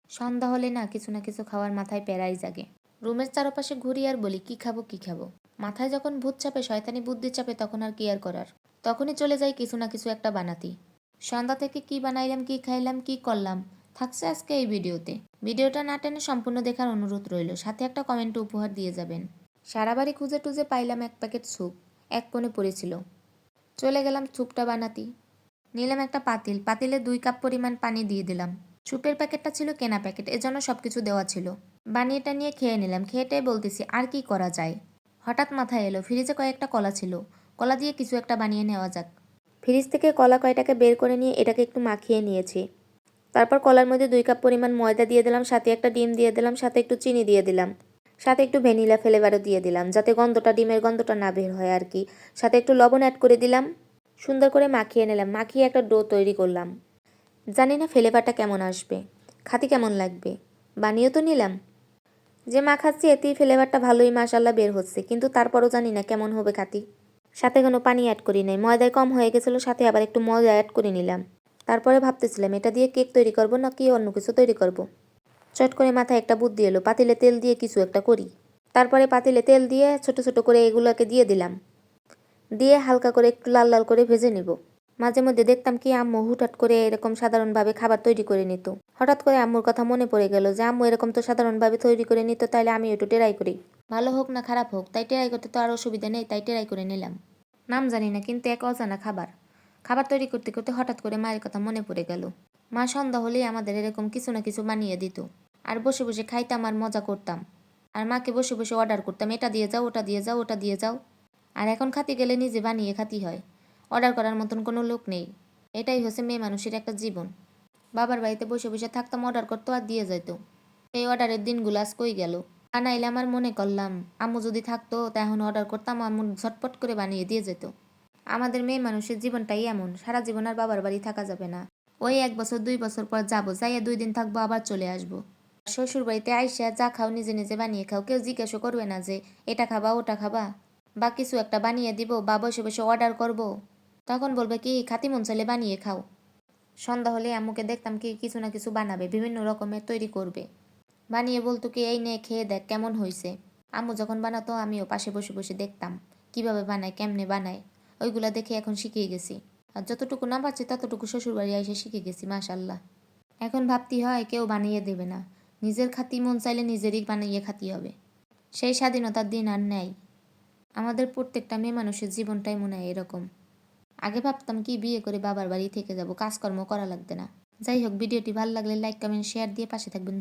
সন্ধ্যা হলে না কিছু খাওয়ার মাথায় প্যারাই জাগে। রুমের চারপাশে ঘুরি আর বলি কি খাবো কি খাবো। মাথায় যখন ভূত চাপে, শয়তানি বুদ্ধি চাপে, তখন আর কি আর করার। তখনই চলে যাই কিছু না কিছু একটা বানাতি। সন্ধ্যা থেকে কি বানাইলাম, কি খাইলাম, কি করলাম থাকছে আজকে এই ভিডিওতে। ভিডিওটা না টেনে সম্পূর্ণ দেখার অনুরোধ রইল, সাথে একটা কমেন্ট উপহার দিয়ে যাবেন। সারা বাড়ি খুঁজে টুজে পাইলাম এক প্যাকেট স্যুপ, এক কোণে পড়েছিল। চলে গেলাম স্যুপটা বানাতি। নিলাম একটা পাতিল, পাতিলে 2 কাপ পরিমাণ পানি দিয়ে দিলাম। স্যুপের প্যাকেটটা ছিল কেনা প্যাকেট, এজন্য সবকিছু দেওয়া ছিল। বানিয়েটা নিয়ে খেয়ে নিলাম। খেয়েটাই বলতেছি আর কি করা যায়। হঠাৎ মাথায় এলো ফ্রিজে কয়েকটা কলা ছিল, কলা দিয়ে কিছু একটা বানিয়ে নেওয়া যাক। ফ্রিজ থেকে কলা কয়টাকে বের করে নিয়ে এটাকে একটু মাখিয়ে নিয়েছি। তারপর কলার মধ্যে 2 কাপ পরিমাণ ময়দা দিয়ে দিলাম, সাথে একটা ডিম দিয়ে দিলাম, সাথে একটু চিনি দিয়ে দিলাম, সাথে একটু ভ্যানিলা ফ্লেভারও দিয়ে দিলাম, যাতে গন্ধটা, ডিমের গন্ধটা না বের হয় আর কি। সাথে একটু লবণ অ্যাড করে দিলাম। সুন্দর করে মাখিয়ে নিলাম। মাখিয়ে একটা ডো তৈরি করলাম। জানি না ফ্লেভারটা কেমন আসবে, খাতি কেমন লাগবে। বানিয়ে তো নিলাম। যে মাখাচ্ছি এতেই ফ্লেভারটা ভালোই মাশাল্লাহ বের হচ্ছে, কিন্তু তারপরও জানি না কেমন হবে খাতি। সাথে কোনো পানি অ্যাড করি নাই, ময়দায় কম হয়ে গেছিলো, সাথে আবার একটু ময়দা অ্যাড করে নিলাম। তারপরে ভাবতেছিলাম এটা দিয়ে কেক তৈরি করব না কি অন্য কিছু তৈরি করব। চট করে মাথায় একটা বুদ্ধি এলো, পাতিলে তেল দিয়ে কিছু একটা করি। তারপরে পাতিলে তেল দিয়ে ছোট ছোট করে এগুলোকে দিয়ে দিলাম। দিয়ে হালকা করে একটু লাল লাল করে ভেজে নিব। মাঝে মধ্যে দেখতাম কি আম্মু হুটহাট করে এরকম সাধারণভাবে খাবার তৈরি করে নিত। হঠাৎ করে আম্মুর কথা মনে পড়ে গেল যে আম্মু এরকম তো সাধারণভাবে তৈরি করে নিত, তাইলে আমি একটু ট্রাই করি। ভালো হোক না খারাপ হোক, তাই ট্রাই করতে তো আর অসুবিধা নেই, তাই ট্রাই করে নিলাম। নাম জানি না, কিন্তু এক অজানা খাবার। খাবার তৈরি করতে করতে হঠাৎ করে মায়ের কথা মনে পড়ে গেল। মা সন্ধ্যা হলেই আমাদের এরকম কিছু না কিছু বানিয়ে দিত। আর বসে বসে খাইতাম আর মজা করতাম। আর মাকে বসে বসে অর্ডার করতাম, এটা দিয়ে যাও, ওটা দিয়ে যাও, ওটা দিয়ে যাও। আর এখন খাতি গেলে নিজে বানিয়ে খাতি হয়। অর্ডার করার মতন কোনো লোক নেই। এটাই হচ্ছে মেয়ে মানুষের একটা জীবন। বাবার বাড়িতে বসে বসে থাকতাম, অর্ডার করতো আর দিয়ে যেত। এই অর্ডারের দিনগুলো আজ কই গেল। বানাইলে আমার মনে করলাম আম্মু যদি থাকতো তা এখন অর্ডার করতাম, আম্মু ঝটপট করে বানিয়ে দিয়ে যেত। আমাদের মেয়ে মানুষের জীবনটাই এমন, সারা জীবন আর বাবার বাড়ি থাকা যাবে না। ওই 1 বছর 2 বছর পর যাবো, যাইয়া 2 দিন থাকবো, আবার চলে আসবো। শ্বশুর বাড়িতে আইসা যা খাও নিজে নিজে বানিয়ে খাও, কেউ জিজ্ঞাসা করবে না যে এটা খাবা ওটা খাবা, বা কিছু একটা বানিয়ে দিব বা বসে বসে অর্ডার করব। তখন বলবে কি খাতি মন চাইলে বানিয়ে খাও। সন্ধ্যা হলে আম্মুকে দেখতাম কি কিছু না কিছু বানাবে, বিভিন্ন রকমের তৈরি করবে। বানিয়ে বলতো কি এই নে খেয়ে দেখ কেমন হয়েছে। আম্মু যখন বানাতো আমিও পাশে বসে বসে দেখতাম কিভাবে বানায়, কেমনে বানায়। ওইগুলা দেখে এখন শিখিয়ে গেছি। আর যতটুকু না পারছি ততটুকু শ্বশুরবাড়ি এসে শিখে গেছি মাশাল্লাহ। এখন ভাবতে হয় কেউ বানিয়ে দেবে না, নিজের খাতি মন চাইলে নিজেরই বানিয়ে খাতি হবে। সেই স্বাধীনতার দিন আর নেই। আমাদের প্রত্যেকটা মেয়ে মানুষের জীবনটাই মনে হয় এরকম। আগে ভাবতাম কি বিয়ে করে বাবার বাড়ি থেকে যাব, কাজকর্ম করা লাগবে না। যাই হোক, ভিডিওটি ভালো লাগলে লাইক কমেন্ট শেয়ার দিয়ে পাশে থাকবেন।